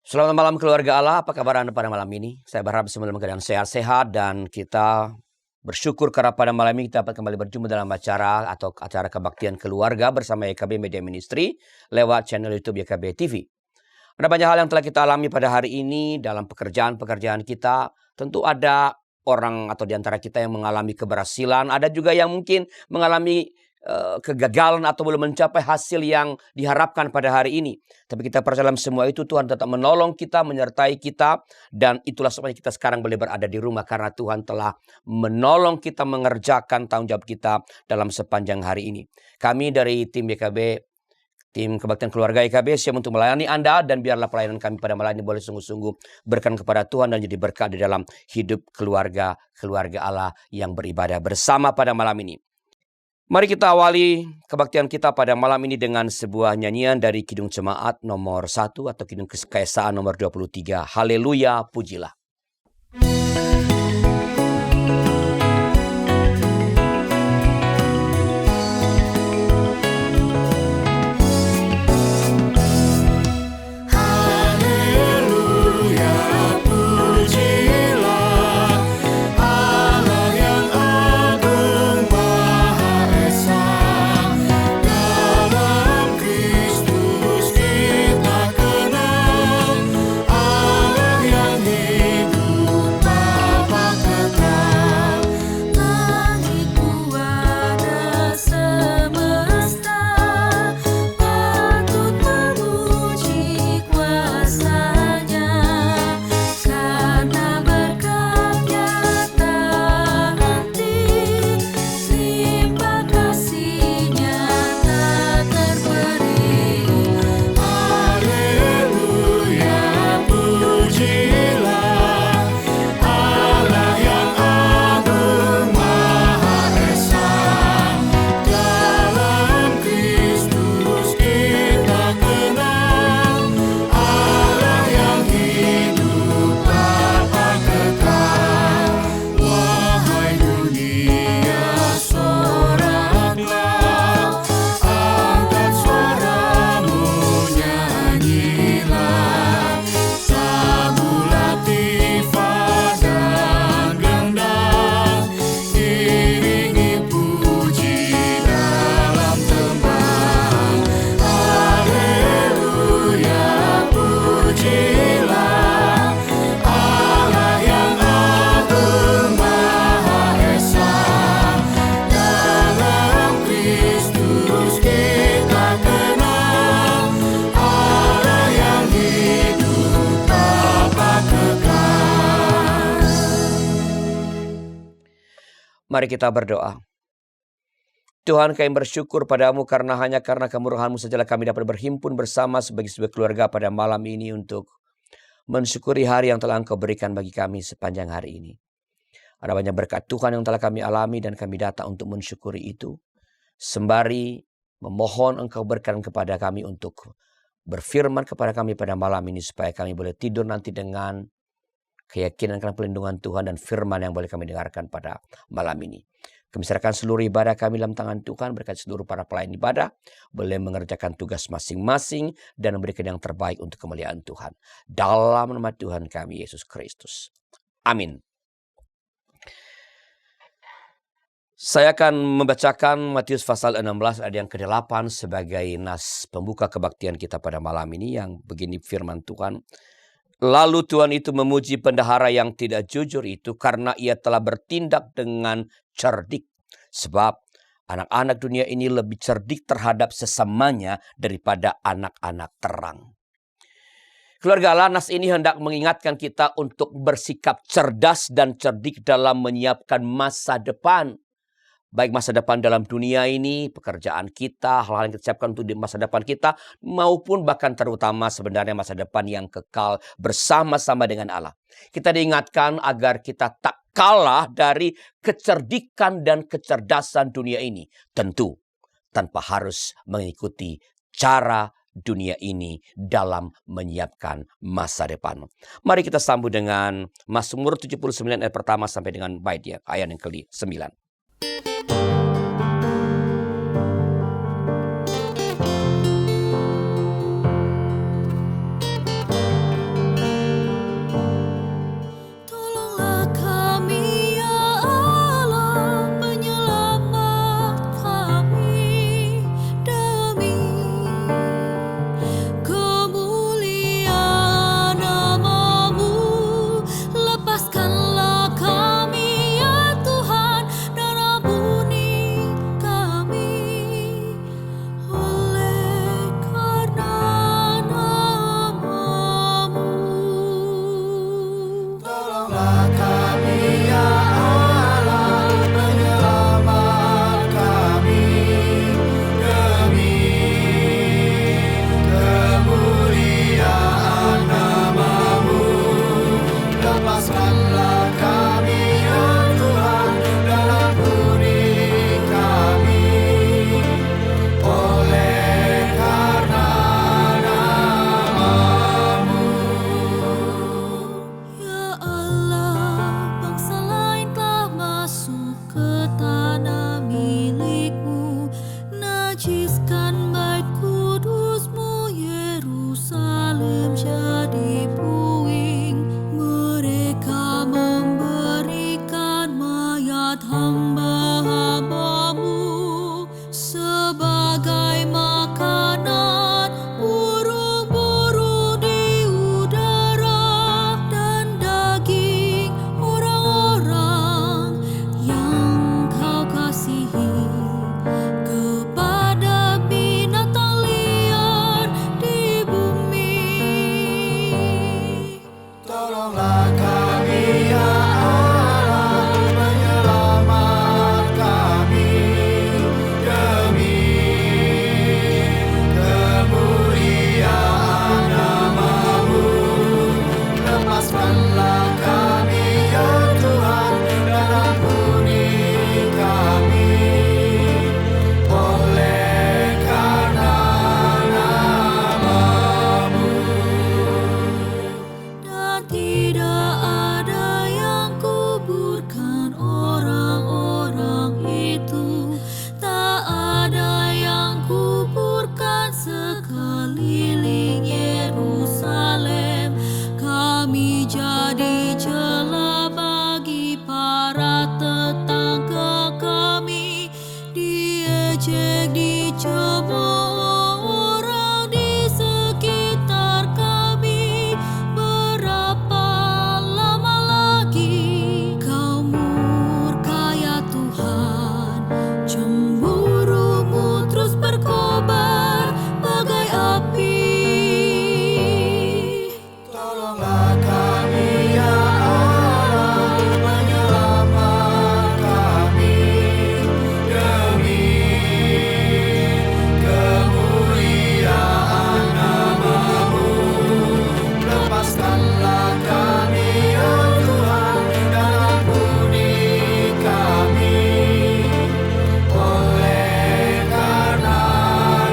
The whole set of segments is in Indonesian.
Selamat malam keluarga Allah, apa kabar Anda pada malam ini? Saya berharap semua dalam keadaan sehat-sehat dan kita bersyukur karena pada malam ini kita dapat kembali berjumpa dalam acara kebaktian keluarga bersama YKB Media Ministry lewat channel YouTube YKB TV. Ada banyak hal yang telah kita alami pada hari ini dalam pekerjaan-pekerjaan kita. Tentu ada orang atau di antara kita yang mengalami keberhasilan, ada juga yang mungkin mengalami kegagalan atau belum mencapai hasil yang diharapkan pada hari ini. Tapi kita percaya dalam semua itu Tuhan tetap menolong kita, menyertai kita. Dan itulah sebabnya kita sekarang boleh berada di rumah. Karena Tuhan telah menolong kita mengerjakan tanggung jawab kita dalam sepanjang hari ini. Kami dari tim YKB, tim Kebaktian Keluarga YKB siap untuk melayani Anda. Dan biarlah pelayanan kami pada malam ini boleh sungguh-sungguh berkenan kepada Tuhan. Dan jadi berkat di dalam hidup keluarga Allah yang beribadah bersama pada malam ini. Mari kita awali kebaktian kita pada malam ini dengan sebuah nyanyian dari Kidung Jemaat nomor 1 atau Kidung Keesaan nomor 23. Haleluya, pujilah. Mari kita berdoa. Tuhan, kami bersyukur padamu hanya karena kemurahan-Mu sajalah kami dapat berhimpun bersama sebagai sebuah keluarga pada malam ini untuk mensyukuri hari yang telah Engkau berikan bagi kami sepanjang hari ini. Ada banyak berkat Tuhan yang telah kami alami dan kami datang untuk mensyukuri itu. Sembari memohon Engkau berkenan kepada kami untuk berfirman kepada kami pada malam ini supaya kami boleh tidur nanti dengan keyakinan akan perlindungan Tuhan dan firman yang boleh kami dengarkan pada malam ini. Kami serahkan seluruh ibadah kami dalam tangan Tuhan, berkat seluruh para pelayan ibadah boleh mengerjakan tugas masing-masing dan memberikan yang terbaik untuk kemuliaan Tuhan. Dalam nama Tuhan kami Yesus Kristus. Amin. Saya akan membacakan Matius pasal 16 ayat yang ke-8 sebagai nas pembuka kebaktian kita pada malam ini, yang begini firman Tuhan. Lalu Tuhan itu memuji pendahara yang tidak jujur itu karena ia telah bertindak dengan cerdik. Sebab anak-anak dunia ini lebih cerdik terhadap sesamanya daripada anak-anak terang. Keluarga Allah, nas ini hendak mengingatkan kita untuk bersikap cerdas dan cerdik dalam menyiapkan masa depan. Baik masa depan dalam dunia ini, pekerjaan kita, hal-hal yang kita siapkan untuk di masa depan kita, maupun bahkan terutama sebenarnya masa depan yang kekal bersama-sama dengan Allah. Kita diingatkan agar kita tak kalah dari kecerdikan dan kecerdasan dunia ini. Tentu tanpa harus mengikuti cara dunia ini dalam menyiapkan masa depan. Mari kita sambut dengan Mazmur 79 ayat pertama sampai dengan ayat yang ke-9. sebagai makanan burung-burung di udara dan daging orang-orang yang kau kasihi, kepada binatang liar di bumi. Tolonglah kami ya Allah, penyelamat kami demi kemuliaan nama-Mu. Lepaskanlah kami ya Tuhan, dan ampuni kami oleh karena nama-Mu. Dan tidak ada yang kuburkan orang-orang itu, tak ada yang kuburkan sekeliling Yerusalem. Kami jadi celah bagi para tetangga kami, diejek, dicemooh orang di sekitar kami. Berapa lama lagi kau murka ya Tuhan? Cemburu-Mu terus berkobar bagai api. Tolonglah kami ya Allah, penyelamat kami demi kemuliaan nama-Mu. Lepaskanlah kami ya Tuhan, dan ampuni kami oleh karena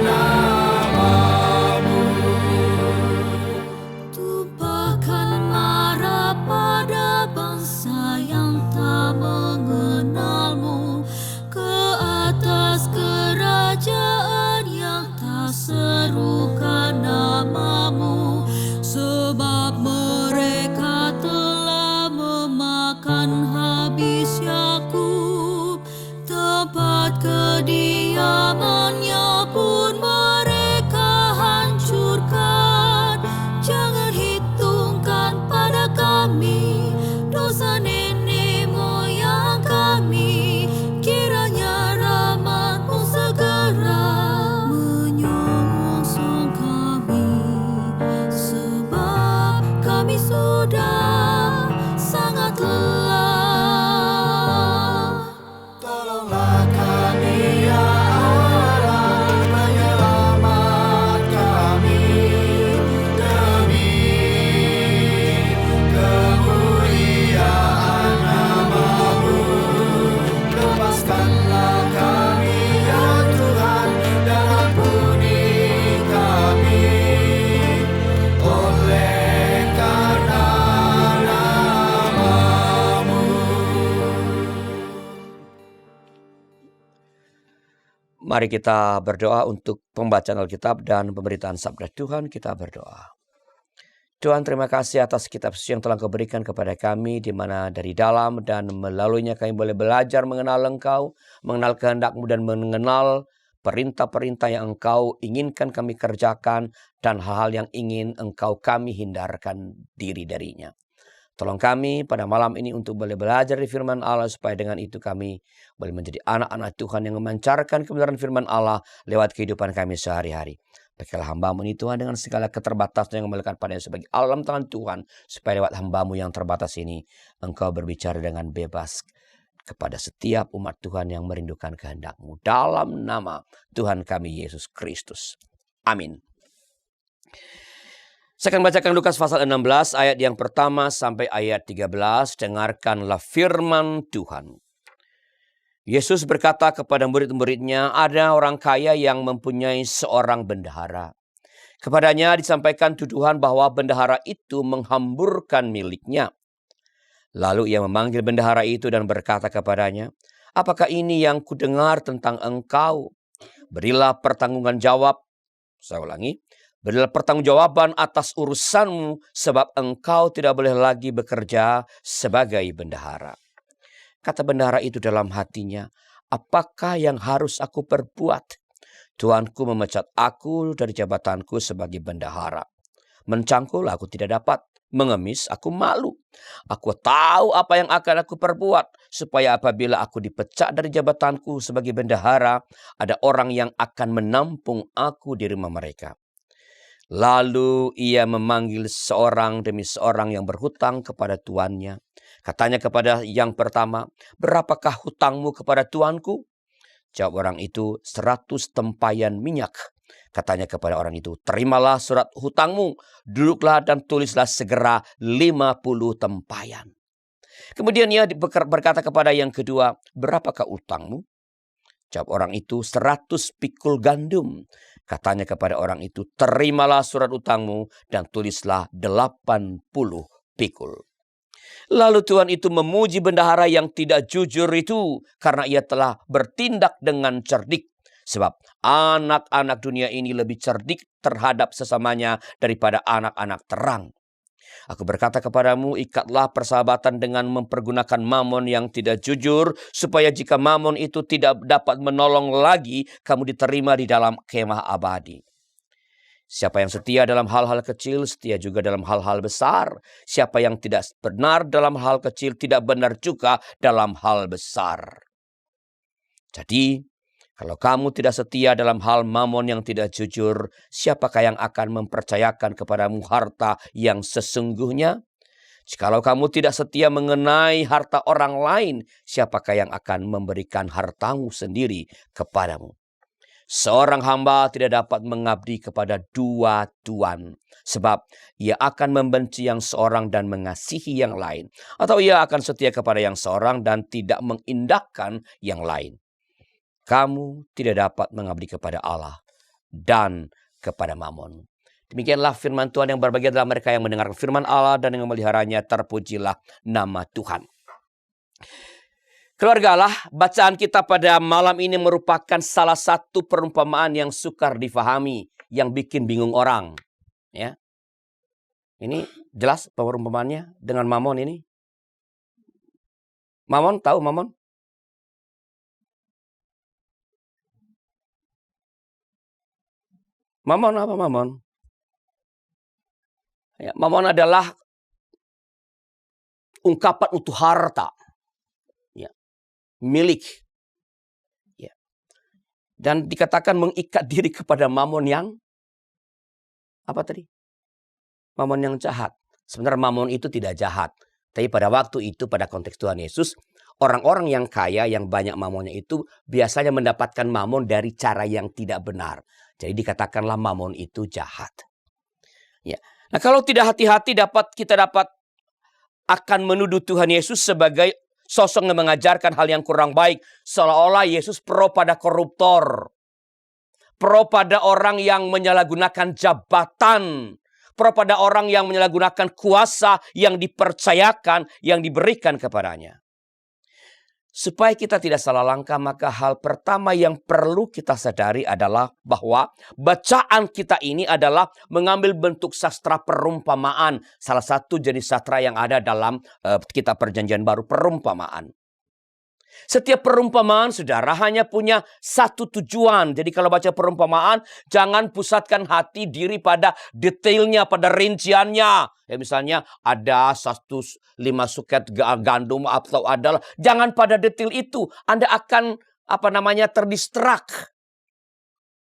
nama-Mu. Tumpahkan marah pada bangsa yang tak mengenal-Mu, ke atas kerajaan yang tak serukan nama-Mu, sebab mereka telah memakan habis Yakub, tempat kediamannya pun mereka hancurkan. Jangan hitungkan pada kami dosa nenek moyang kami, kiranya rahmat-Mu segera menyongsong kami, sebab kami sudah sangat lelah. Tolonglah kami ya Allah, penyelamat kami demi kemuliaan nama-Mu. Lepaskanlah kami ya Tuhan, dan ampuni kami oleh karena nama-Mu. Mari kita berdoa untuk pembacaan Alkitab dan pemberitaan sabda Tuhan. Kita berdoa. Tuhan, terima kasih atas kitab suci yang telah Kau berikan kepada kami, di mana dari dalam dan melaluinya kami boleh belajar mengenal Engkau, mengenal kehendak-Mu, dan mengenal perintah-perintah yang Engkau inginkan kami kerjakan, dan hal-hal yang ingin Engkau kami hindarkan diri darinya. Tolong kami pada malam ini untuk boleh belajar di firman Allah, supaya dengan itu kami boleh menjadi anak-anak Tuhan yang memancarkan kebenaran firman Allah lewat kehidupan kami sehari-hari. Pakailah hamba-Mu ini Tuhan dengan segala keterbatasan yang melekat padanya sebagai alam tangan Tuhan, supaya lewat hamba-Mu yang terbatas ini Engkau berbicara dengan bebas kepada setiap umat Tuhan yang merindukan kehendak-Mu. Dalam nama Tuhan kami Yesus Kristus. Amin. Saya akan bacakan Lukas pasal 16 ayat yang pertama sampai ayat 13. Dengarkanlah firman Tuhan. Yesus berkata kepada murid-muridnya, ada orang kaya yang mempunyai seorang bendahara. Kepadanya disampaikan tuduhan bahwa bendahara itu menghamburkan miliknya. Lalu ia memanggil bendahara itu dan berkata kepadanya, apakah ini yang kudengar tentang engkau? Berilah pertanggungan jawab. Saya ulangi. Berilah pertanggungjawaban atas urusanmu, sebab engkau tidak boleh lagi bekerja sebagai bendahara. Kata bendahara itu dalam hatinya, apakah yang harus aku perbuat Tuanku memecat aku dari jabatanku sebagai bendahara. Mencangkul aku tidak dapat, mengemis aku malu. Aku tahu apa yang akan aku perbuat, supaya apabila aku dipecat dari jabatanku sebagai bendahara, ada orang yang akan menampung aku di rumah mereka. Lalu ia memanggil seorang demi seorang yang berhutang kepada tuannya. Katanya kepada yang pertama, "Berapakah hutangmu kepada tuanku?" Jawab orang itu, 100 tempayan minyak. Katanya kepada orang itu, "Terimalah surat hutangmu, duduklah dan tulislah segera 50 tempayan." Kemudian ia berkata kepada yang kedua, "Berapakah utangmu?" Jawab orang itu, 100 pikul gandum. Katanya kepada orang itu, "Terimalah surat utangmu dan tulislah 80 pikul." Lalu Tuhan itu memuji bendahara yang tidak jujur itu karena ia telah bertindak dengan cerdik. Sebab anak-anak dunia ini lebih cerdik terhadap sesamanya daripada anak-anak terang. Aku berkata kepadamu, ikatlah persahabatan dengan mempergunakan mamon yang tidak jujur, supaya jika mamon itu tidak dapat menolong lagi, kamu diterima di dalam kemah abadi. Siapa yang setia dalam hal-hal kecil, setia juga dalam hal-hal besar. Siapa yang tidak benar dalam hal kecil, tidak benar juga dalam hal besar. Jadi, kalau kamu tidak setia dalam hal mamon yang tidak jujur, siapakah yang akan mempercayakan kepadamu harta yang sesungguhnya? Jikalau kamu tidak setia mengenai harta orang lain, siapakah yang akan memberikan hartamu sendiri kepadamu? Seorang hamba tidak dapat mengabdi kepada dua tuan, sebab ia akan membenci yang seorang dan mengasihi yang lain, atau ia akan setia kepada yang seorang dan tidak mengindahkan yang lain. Kamu tidak dapat mengabdi kepada Allah dan kepada mamon. Demikianlah firman Tuhan yang berbahagia adalah mereka yang mendengarkan firman Allah dan yang memeliharanya. Terpujilah nama Tuhan. Keluarga Allah, bacaan kita pada malam ini merupakan salah satu perumpamaan yang sukar difahami, yang bikin bingung orang. Ya, ini jelas perumpamaannya dengan mamon ini. Mamon, tahu mamon? Mamon apa mamon? Ya, mamon adalah ungkapan untuk harta, ya, milik, ya. Dan dikatakan mengikat diri kepada mamon yang apa tadi? Mamon yang jahat. Sebenarnya mamon itu tidak jahat, tapi pada waktu itu pada konteks Tuhan Yesus, orang-orang yang kaya yang banyak mamonnya itu biasanya mendapatkan mamon dari cara yang tidak benar. Jadi dikatakanlah mamon itu jahat. Ya. Nah, kalau tidak hati-hati kita dapat akan menuduh Tuhan Yesus sebagai sosok yang mengajarkan hal yang kurang baik, seolah-olah Yesus pro pada koruptor, pro pada orang yang menyalahgunakan jabatan, pro pada orang yang menyalahgunakan kuasa yang dipercayakan, yang diberikan kepadanya. Supaya kita tidak salah langkah, maka hal pertama yang perlu kita sadari adalah bahwa bacaan kita ini adalah mengambil bentuk sastra perumpamaan. Salah satu jenis sastra yang ada dalam kitab Perjanjian Baru, perumpamaan. Setiap perumpamaan, saudara, hanya punya satu tujuan. Jadi kalau baca perumpamaan, jangan pusatkan hati diri pada detailnya, pada rinciannya. Ya, misalnya ada 5 suket gandum atau adalah. Jangan pada detail itu. Anda akan terdistrak.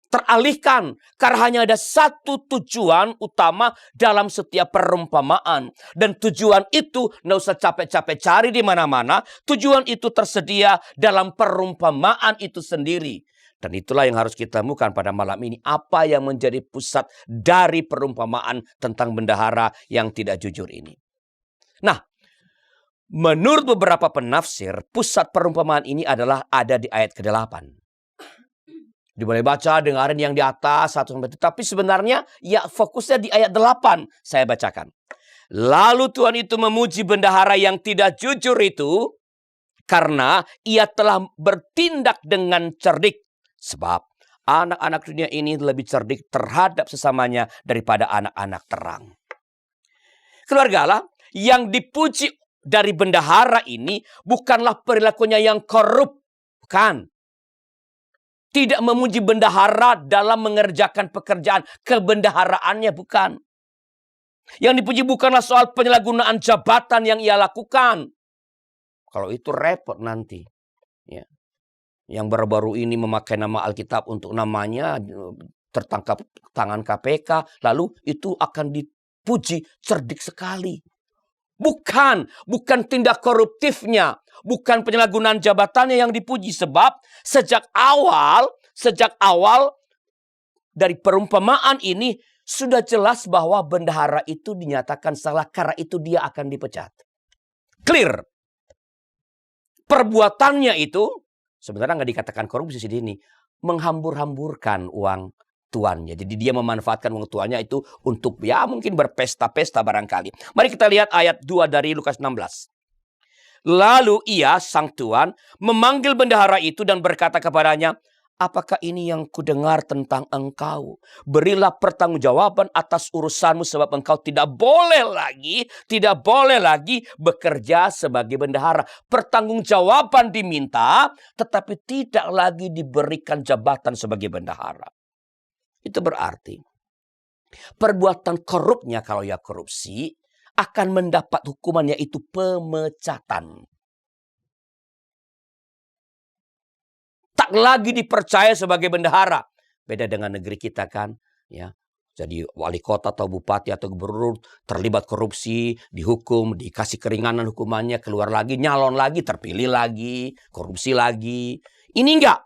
Teralihkan, karena hanya ada satu tujuan utama dalam setiap perumpamaan. Dan tujuan itu tidak usah capek-capek cari di mana-mana. Tujuan itu tersedia dalam perumpamaan itu sendiri. Dan itulah yang harus kita temukan pada malam ini. Apa yang menjadi pusat dari perumpamaan tentang bendahara yang tidak jujur ini. Nah, menurut beberapa penafsir, pusat perumpamaan ini adalah ada di ayat ke-8. Boleh baca, dengarin yang di atas, 1-7. Tapi sebenarnya ya fokusnya di ayat 8. Saya bacakan. Lalu Tuhan itu memuji bendahara yang tidak jujur itu, karena ia telah bertindak dengan cerdik. Sebab anak-anak dunia ini lebih cerdik terhadap sesamanya daripada anak-anak terang. Keluarga Allah, yang dipuji dari bendahara ini bukanlah perilakunya yang korup. Bukan. Tidak memuji bendahara dalam mengerjakan pekerjaan kebendaharaannya, bukan. Yang dipuji bukanlah soal penyalahgunaan jabatan yang ia lakukan. Kalau itu repot nanti. Ya. Yang baru-baru ini memakai nama Alkitab untuk namanya tertangkap tangan KPK. Lalu itu akan dipuji cerdik sekali. Bukan tindak koruptifnya. Bukan penyalahgunaan jabatannya yang dipuji. Sebab sejak awal dari perumpamaan ini sudah jelas bahwa bendahara itu dinyatakan salah. Karena itu dia akan dipecat. Clear. Perbuatannya itu sebenarnya nggak dikatakan korupsi di sini. Menghambur-hamburkan uang tuannya. Jadi dia memanfaatkan uang tuannya itu untuk ya mungkin berpesta-pesta barangkali. Mari kita lihat ayat 2 dari Lukas 16. Lalu ia, sang tuan, memanggil bendahara itu dan berkata kepadanya, apakah ini yang kudengar tentang engkau? Berilah pertanggungjawaban atas urusanmu sebab engkau tidak boleh lagi bekerja sebagai bendahara. Pertanggungjawaban diminta, tetapi tidak lagi diberikan jabatan sebagai bendahara. Itu berarti perbuatan korupnya kalau ya korupsi akan mendapat hukumannya itu pemecatan. Tak lagi dipercaya sebagai bendahara. Beda dengan negeri kita kan. Ya, jadi wali kota atau bupati atau gubernur terlibat korupsi, dihukum, dikasih keringanan hukumannya, keluar lagi, nyalon lagi, terpilih lagi, korupsi lagi. Ini enggak.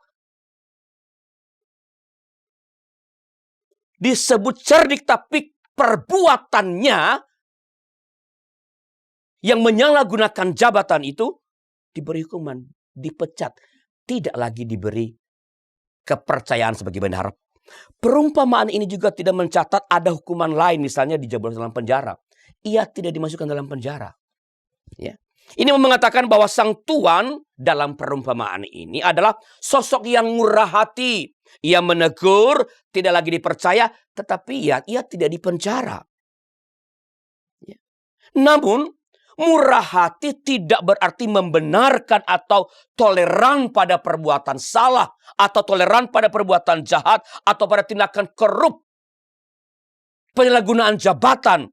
Disebut cerdik tapi perbuatannya yang menyalahgunakan jabatan itu diberi hukuman, dipecat. Tidak lagi diberi kepercayaan sebagai bendahara. Perumpamaan ini juga tidak mencatat ada hukuman lain, misalnya dijebloskan dalam penjara. Ia tidak dimasukkan dalam penjara. Ya. Ini mengatakan bahwa sang tuan dalam perumpamaan ini adalah sosok yang murah hati. Ia menegur, tidak lagi dipercaya, tetapi ia tidak dipenjara. Ya. Namun murah hati tidak berarti membenarkan atau toleran pada perbuatan salah. Atau toleran pada perbuatan jahat. Atau pada tindakan korup. Penyalahgunaan jabatan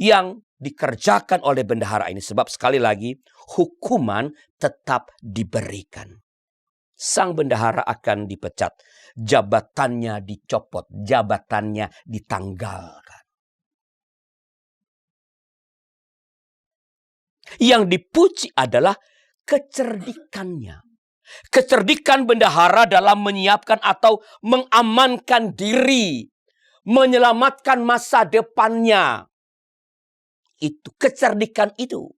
yang dikerjakan oleh bendahara ini. Sebab sekali lagi hukuman tetap diberikan. Sang bendahara akan dipecat. Jabatannya dicopot. Jabatannya ditanggalkan. Yang dipuji adalah kecerdikannya. Kecerdikan bendahara dalam menyiapkan atau mengamankan diri. Menyelamatkan masa depannya. Itu kecerdikan itu.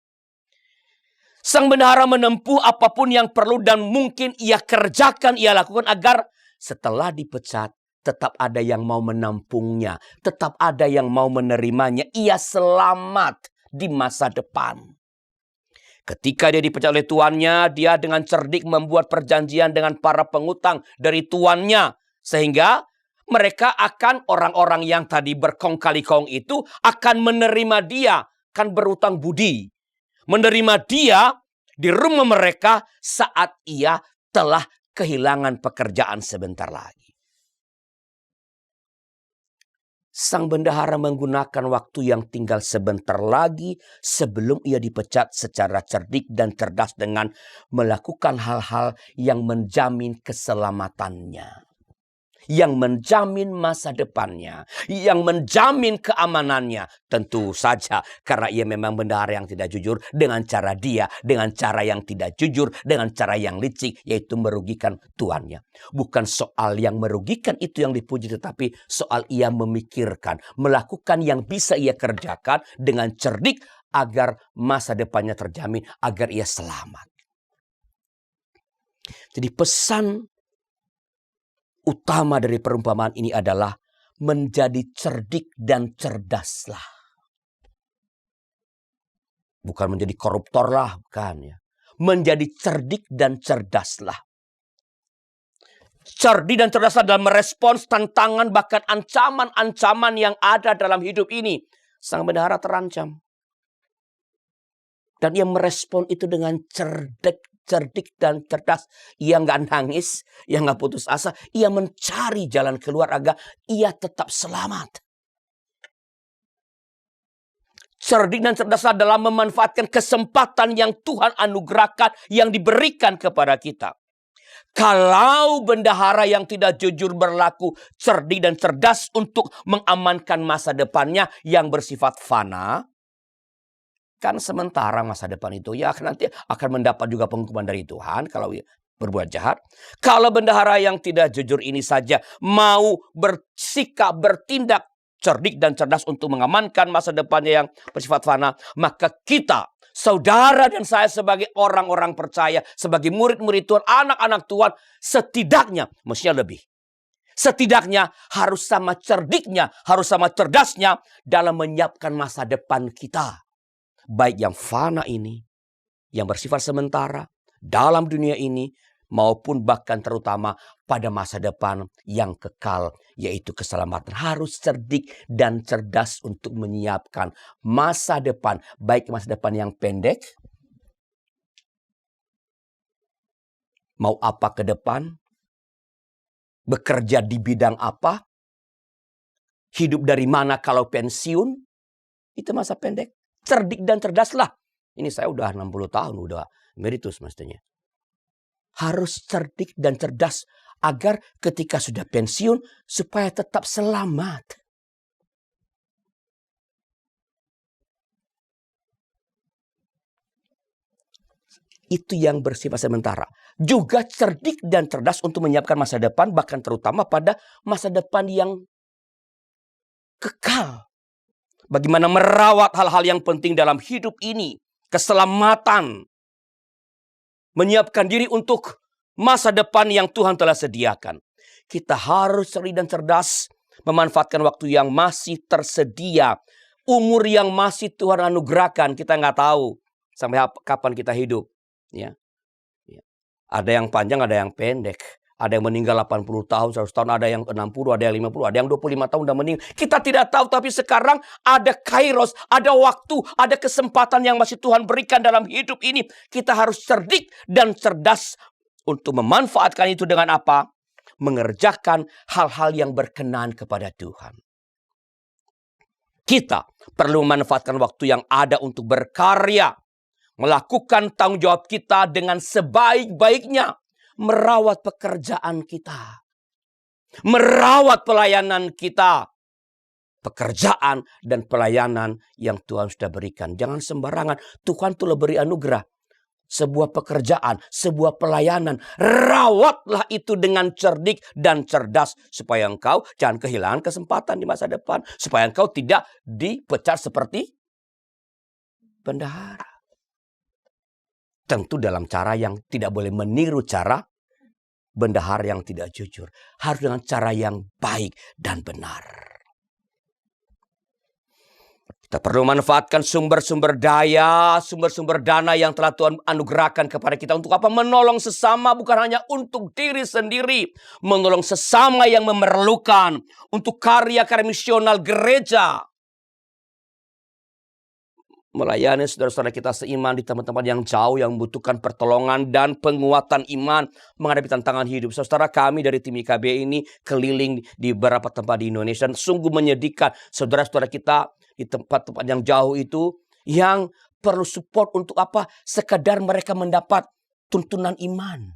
Sang bendahara menempuh apapun yang perlu dan mungkin ia kerjakan, ia lakukan agar setelah dipecat tetap ada yang mau menampungnya. Tetap ada yang mau menerimanya. Ia selamat di masa depan. Ketika dia dipecat oleh tuannya, dia dengan cerdik membuat perjanjian dengan para pengutang dari tuannya. Sehingga mereka akan, orang-orang yang tadi berkong kali kong itu, akan menerima dia, kan berutang budi. Menerima dia di rumah mereka saat ia telah kehilangan pekerjaan sebentar lagi. Sang bendahara menggunakan waktu yang tinggal sebentar lagi sebelum ia dipecat secara cerdik dan cerdas dengan melakukan hal-hal yang menjamin keselamatannya. Yang menjamin masa depannya. Yang menjamin keamanannya. Tentu saja karena ia memang bendahara yang tidak jujur dengan cara dia. Dengan cara yang tidak jujur. Dengan cara yang licik. Yaitu merugikan tuannya. Bukan soal yang merugikan itu yang dipuji. Tetapi soal ia memikirkan. Melakukan yang bisa ia kerjakan dengan cerdik. Agar masa depannya terjamin. Agar ia selamat. Jadi pesan utama dari perumpamaan ini adalah menjadi cerdik dan cerdaslah. Bukan menjadi koruptor lah, bukan ya. Menjadi cerdik dan cerdaslah. Cerdik dan cerdaslah dalam merespons tantangan bahkan ancaman-ancaman yang ada dalam hidup ini. Sang bendahara terancam. Dan ia merespon itu dengan cerdik, cerdik dan cerdas. Ia nggak nangis, ia nggak putus asa. Ia mencari jalan keluar agar ia tetap selamat. Cerdik dan cerdaslah dalam memanfaatkan kesempatan yang Tuhan anugerahkan, yang diberikan kepada kita. Kalau bendahara yang tidak jujur berlaku cerdik dan cerdas untuk mengamankan masa depannya yang bersifat fana, kan sementara masa depan itu ya nanti akan mendapat juga penghukuman dari Tuhan kalau berbuat jahat. Kalau bendahara yang tidak jujur ini saja mau bersikap, bertindak cerdik dan cerdas untuk mengamankan masa depannya yang bersifat fana, maka kita, saudara dan saya sebagai orang-orang percaya, sebagai murid-murid Tuhan, anak-anak Tuhan, setidaknya, mestinya lebih. Setidaknya harus sama cerdiknya, harus sama cerdasnya dalam menyiapkan masa depan kita. Baik yang fana ini, yang bersifat sementara, dalam dunia ini, maupun bahkan terutama pada masa depan yang kekal, yaitu keselamatan. Harus cerdik dan cerdas untuk menyiapkan masa depan, baik masa depan yang pendek, mau apa ke depan, bekerja di bidang apa, hidup dari mana kalau pensiun, itu masa pendek. Cerdik dan cerdaslah. Ini saya udah 60 tahun, udah emeritus mestinya. Harus cerdik dan cerdas agar ketika sudah pensiun supaya tetap selamat. Itu yang bersifat sementara. Juga cerdik dan cerdas untuk menyiapkan masa depan, bahkan terutama pada masa depan yang kekal. Bagaimana merawat hal-hal yang penting dalam hidup ini. Keselamatan. Menyiapkan diri untuk masa depan yang Tuhan telah sediakan. Kita harus cerdik dan cerdas memanfaatkan waktu yang masih tersedia. Umur yang masih Tuhan anugerahkan. Kita nggak tahu sampai kapan kita hidup. Ya. Ada yang panjang, ada yang pendek. Ada yang meninggal 80 tahun, 100 tahun, ada yang 60, ada yang 50, ada yang 25 tahun udah meninggal. Kita tidak tahu, tapi sekarang ada kairos, ada waktu, ada kesempatan yang masih Tuhan berikan dalam hidup ini. Kita harus cerdik dan cerdas untuk memanfaatkan itu dengan apa? Mengerjakan hal-hal yang berkenan kepada Tuhan. Kita perlu memanfaatkan waktu yang ada untuk berkarya. Melakukan tanggung jawab kita dengan sebaik-baiknya. Merawat pekerjaan kita. Merawat pelayanan kita. Pekerjaan dan pelayanan yang Tuhan sudah berikan. Jangan sembarangan. Tuhan telah beri anugerah. Sebuah pekerjaan, sebuah pelayanan. Rawatlah itu dengan cerdik dan cerdas. Supaya engkau jangan kehilangan kesempatan di masa depan. Supaya engkau tidak dipecat seperti bendahara. Tentu dalam cara yang tidak boleh meniru cara bendahara yang tidak jujur. Harus dengan cara yang baik dan benar. Kita perlu manfaatkan sumber-sumber daya, sumber-sumber dana yang telah Tuhan anugerahkan kepada kita. Untuk apa? Menolong sesama, bukan hanya untuk diri sendiri. Menolong sesama yang memerlukan. Untuk karya-karya misional gereja. Melayani saudara-saudara kita seiman di tempat-tempat yang jauh yang membutuhkan pertolongan dan penguatan iman menghadapi tantangan hidup. Saudara kami dari tim IKB ini keliling di beberapa tempat di Indonesia dan sungguh menyedihkan saudara-saudara kita di tempat-tempat yang jauh itu yang perlu support untuk apa? Sekedar mereka mendapat tuntunan iman.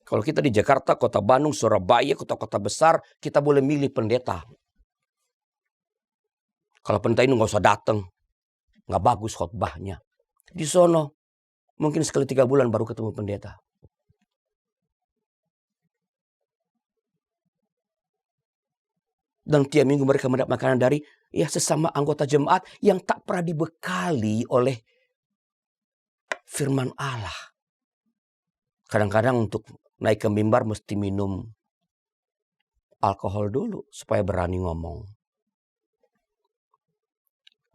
Kalau kita di Jakarta, Kota Bandung, Surabaya, kota-kota besar, kita boleh milih pendeta. Kalau pendeta ini nggak usah datang, nggak bagus khotbahnya. Di sono mungkin sekali 3 bulan baru ketemu pendeta. Dan tiap minggu mereka mendapat makanan dari sesama anggota jemaat yang tak pernah dibekali oleh firman Allah. Kadang-kadang untuk naik ke mimbar mesti minum alkohol dulu supaya berani ngomong.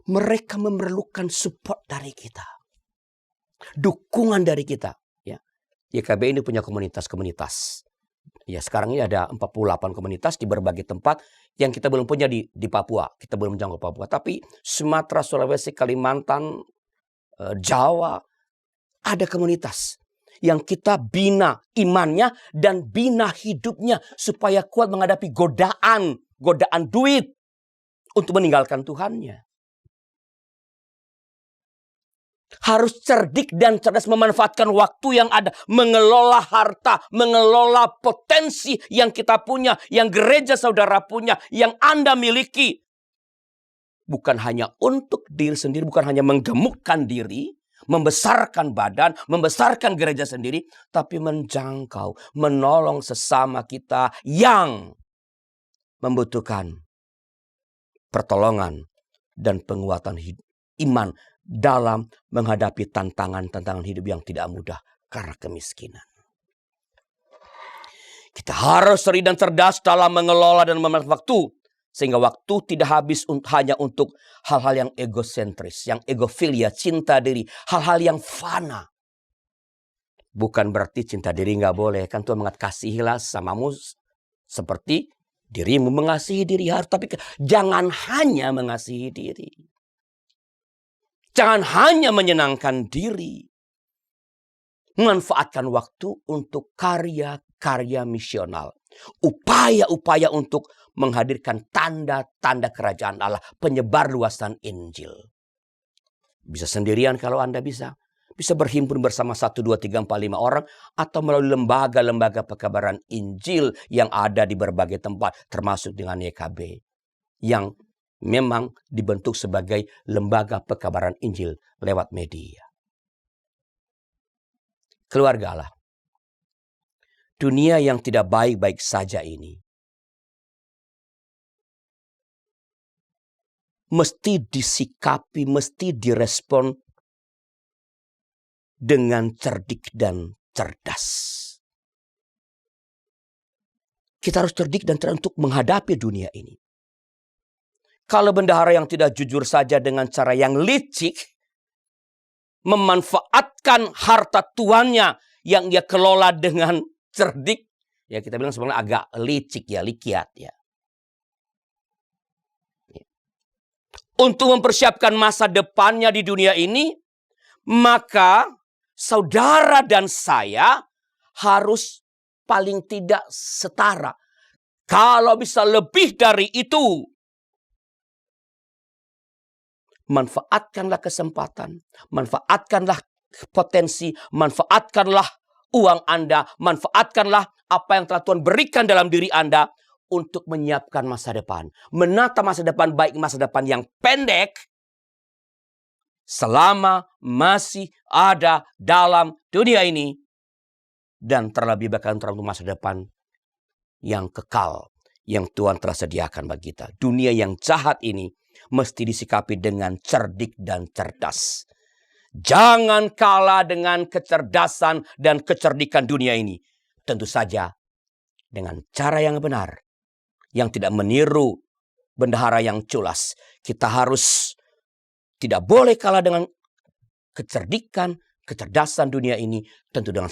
Mereka memerlukan support dari kita. Dukungan dari kita. Ya. YKB ini punya komunitas-komunitas. Ya, sekarang ini ada 48 komunitas di berbagai tempat yang kita belum punya di Papua. Kita belum menjangkau Papua. Tapi Sumatera, Sulawesi, Kalimantan, Jawa, ada komunitas yang kita bina imannya dan bina hidupnya supaya kuat menghadapi godaan duit untuk meninggalkan Tuhannya. Harus cerdik dan cerdas memanfaatkan waktu yang ada. Mengelola harta, mengelola potensi yang kita punya, yang gereja saudara punya, yang Anda miliki. Bukan hanya untuk diri sendiri, bukan hanya menggemukkan diri, membesarkan badan, membesarkan gereja sendiri, tapi menjangkau, menolong sesama kita yang membutuhkan pertolongan dan penguatan iman dalam menghadapi tantangan-tantangan hidup yang tidak mudah karena kemiskinan. Kita harus cerdik dan cerdas dalam mengelola dan memanfaatkan waktu. Sehingga waktu tidak habis hanya untuk hal-hal yang egosentris, yang egofilia, cinta diri, hal-hal yang fana. Bukan berarti cinta diri nggak boleh. Kan Tuhan mengatakan kasihilah samamu seperti dirimu mengasihi diri. Tapi jangan hanya mengasihi diri. Jangan hanya menyenangkan diri. Manfaatkan waktu untuk karya-karya misional. Upaya-upaya untuk menghadirkan tanda-tanda kerajaan Allah. Penyebar luasan Injil. Bisa sendirian kalau Anda bisa. Bisa berhimpun bersama 1, 2, 3, 4, 5 orang. Atau melalui lembaga-lembaga pekabaran Injil yang ada di berbagai tempat. Termasuk dengan YKB. Yang memang dibentuk sebagai lembaga pekabaran Injil lewat media. Keluarga Allah. Dunia yang tidak baik-baik saja ini mesti disikapi, mesti direspon dengan cerdik dan cerdas. Kita harus cerdik dan cerdas untuk menghadapi dunia ini. Kalau bendahara yang tidak jujur saja dengan cara yang licik, memanfaatkan harta tuannya yang ia kelola dengan cerdik, ya kita bilang sebenarnya agak licik ya, likiat ya. Untuk mempersiapkan masa depannya di dunia ini, maka saudara dan saya harus paling tidak setara. Kalau bisa lebih dari itu, manfaatkanlah kesempatan, manfaatkanlah potensi, manfaatkanlah uang Anda, manfaatkanlah apa yang telah Tuhan berikan dalam diri Anda untuk menyiapkan masa depan. Menata masa depan, baik masa depan yang pendek, selama masih ada dalam dunia ini, dan terlebih bahkan untuk masa depan yang kekal, yang Tuhan telah sediakan bagi kita. Dunia yang jahat ini mesti disikapi dengan cerdik dan cerdas. Jangan kalah dengan kecerdasan dan kecerdikan dunia ini. Tentu saja dengan cara yang benar. Yang tidak meniru bendahara yang culas. Kita harus tidak boleh kalah dengan kecerdikan, kecerdasan dunia ini. Tentu dengan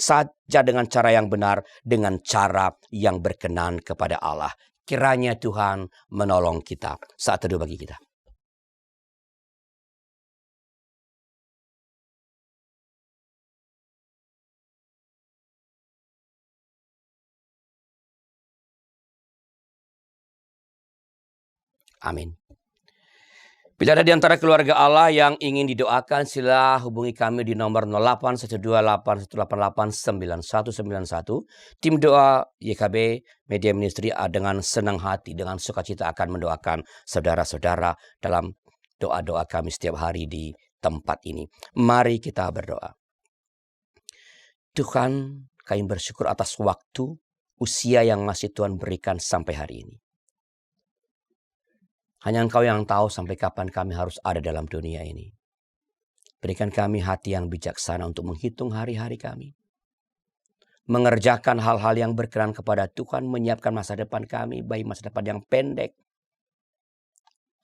cara yang benar. Dengan cara yang berkenan kepada Allah. Kiranya Tuhan menolong kita. Saat teduh bagi kita. Amin. Bila ada di antara keluarga Allah yang ingin didoakan, sila hubungi kami di nomor 081281889191. Tim doa YKB Media Ministry dengan senang hati, dengan sukacita akan mendoakan saudara-saudara dalam doa-doa kami setiap hari di tempat ini. Mari kita berdoa. Tuhan, kami bersyukur atas waktu, usia yang masih Tuhan berikan sampai hari ini. Hanya Engkau yang tahu sampai kapan kami harus ada dalam dunia ini. Berikan kami hati yang bijaksana untuk menghitung hari-hari kami. Mengerjakan hal-hal yang berkenan kepada Tuhan. Menyiapkan masa depan kami. Baik masa depan yang pendek.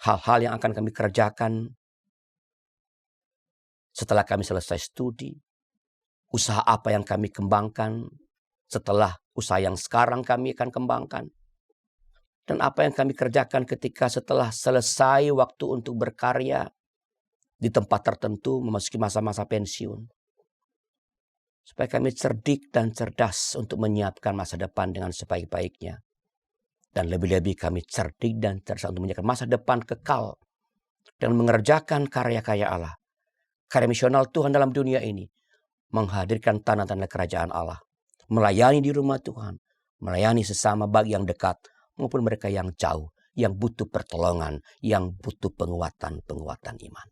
Hal-hal yang akan kami kerjakan setelah kami selesai studi. Usaha apa yang kami kembangkan setelah usaha yang sekarang kami akan kembangkan. Dan apa yang kami kerjakan ketika setelah selesai waktu untuk berkarya di tempat tertentu memasuki masa-masa pensiun. Supaya kami cerdik dan cerdas untuk menyiapkan masa depan dengan sebaik-baiknya. Dan lebih-lebih kami cerdik dan cerdas untuk menyiapkan masa depan kekal. Dan mengerjakan karya-karya Allah. Karya misional Tuhan dalam dunia ini. Menghadirkan tanda-tanda kerajaan Allah. Melayani di rumah Tuhan. Melayani sesama bagi yang dekat. Maupun mereka yang jauh. Yang butuh pertolongan. Yang butuh penguatan iman.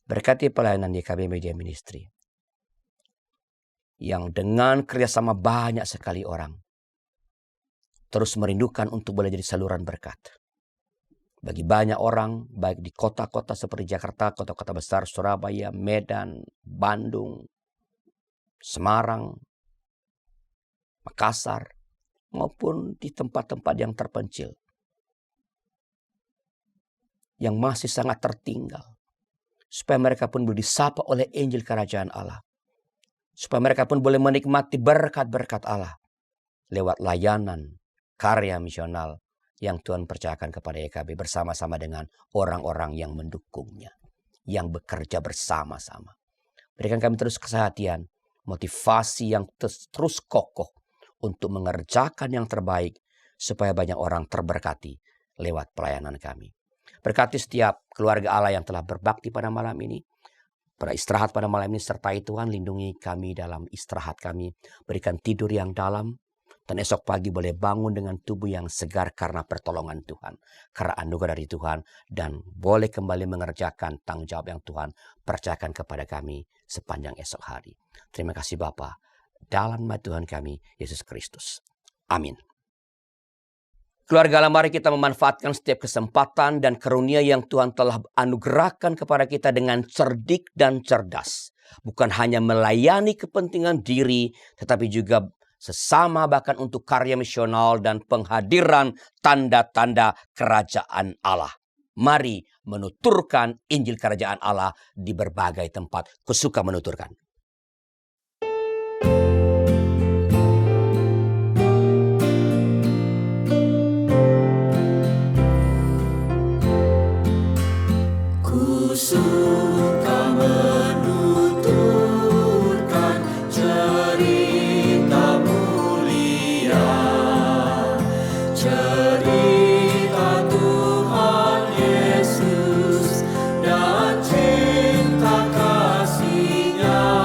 Berkati pelayanan YKB Media Ministry. Yang dengan kerjasama banyak sekali orang. Terus merindukan untuk boleh jadi saluran berkat. Bagi banyak orang, baik di kota-kota seperti Jakarta, kota-kota besar, Surabaya, Medan, Bandung, Semarang, Makassar, maupun di tempat-tempat yang terpencil. Yang masih sangat tertinggal. Supaya mereka pun boleh disapa oleh Injil Kerajaan Allah. Supaya mereka pun boleh menikmati berkat-berkat Allah. Lewat layanan, karya misional yang Tuhan percayakan kepada YKB bersama-sama dengan orang-orang yang mendukungnya. Yang bekerja bersama-sama. Berikan kami terus kesehatan, motivasi yang terus kokoh untuk mengerjakan yang terbaik supaya banyak orang terberkati lewat pelayanan kami. Berkati setiap keluarga Allah yang telah berbakti pada malam ini. Pada istirahat pada malam ini sertai Tuhan, lindungi kami dalam istirahat kami. Berikan tidur yang dalam. Dan esok pagi boleh bangun dengan tubuh yang segar karena pertolongan Tuhan. Karena anugerah dari Tuhan. Dan boleh kembali mengerjakan tanggung jawab yang Tuhan percayakan kepada kami sepanjang esok hari. Terima kasih Bapa. Dalam nama Tuhan kami, Yesus Kristus. Amin. Keluarga Allah, mari kita memanfaatkan setiap kesempatan dan karunia yang Tuhan telah anugerahkan kepada kita dengan cerdik dan cerdas. Bukan hanya melayani kepentingan diri, tetapi juga sesama bahkan untuk karya misional dan penghadiran tanda-tanda kerajaan Allah. Mari menuturkan Injil Kerajaan Allah di berbagai tempat. Kusuka menuturkan. Suka menuturkan cerita mulia, cerita Tuhan Yesus dan cinta kasih-Nya.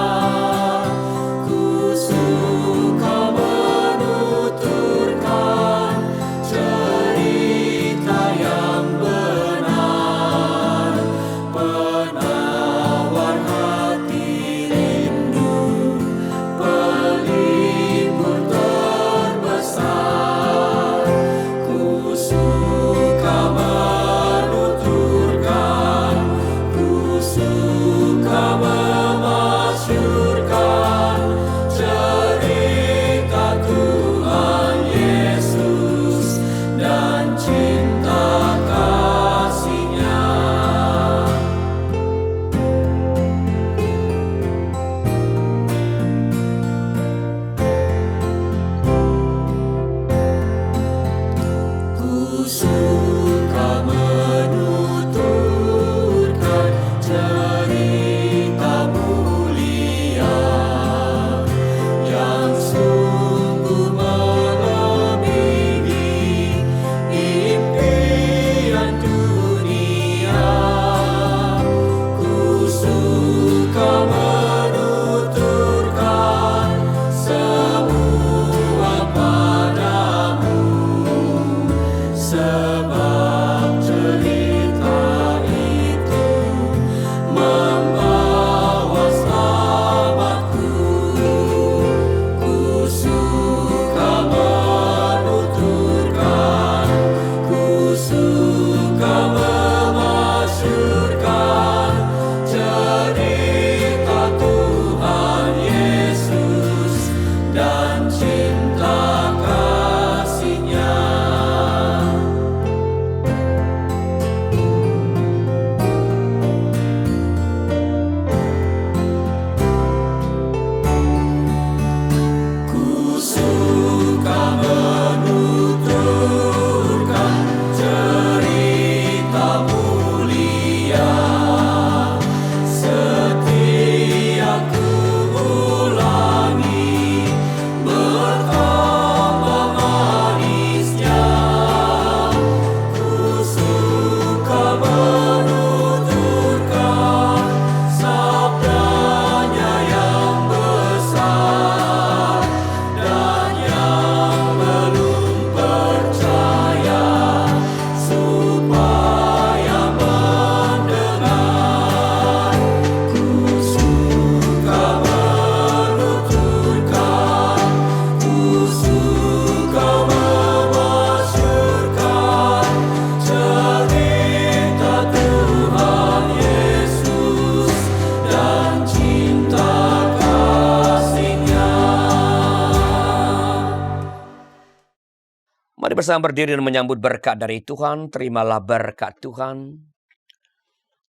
Mari bersama berdiri dan menyambut berkat dari Tuhan. Terimalah berkat Tuhan.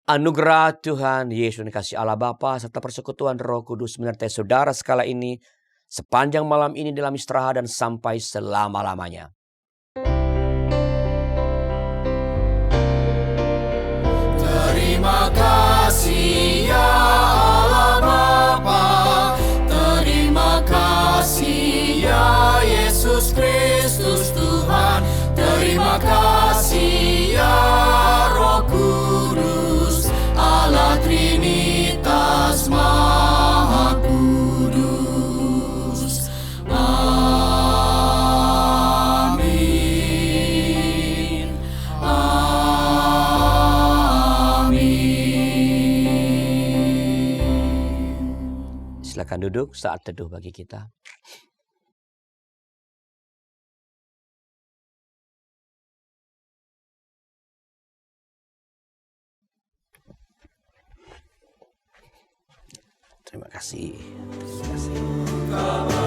Anugerah Tuhan Yesus dan kasih Allah Bapa serta persekutuan Roh Kudus menyertai saudara sekala ini sepanjang malam ini dalam istirahat dan sampai selama-lamanya. Terima kasih ya Allah Bapa, terima kasih ya Yesus Kristus Tuhan, terima kasih ya Roh Kudus, Allah Trinitas Maha Kudus. Amin. Silakan duduk saat teduh bagi kita. Terima kasih. Terima kasih.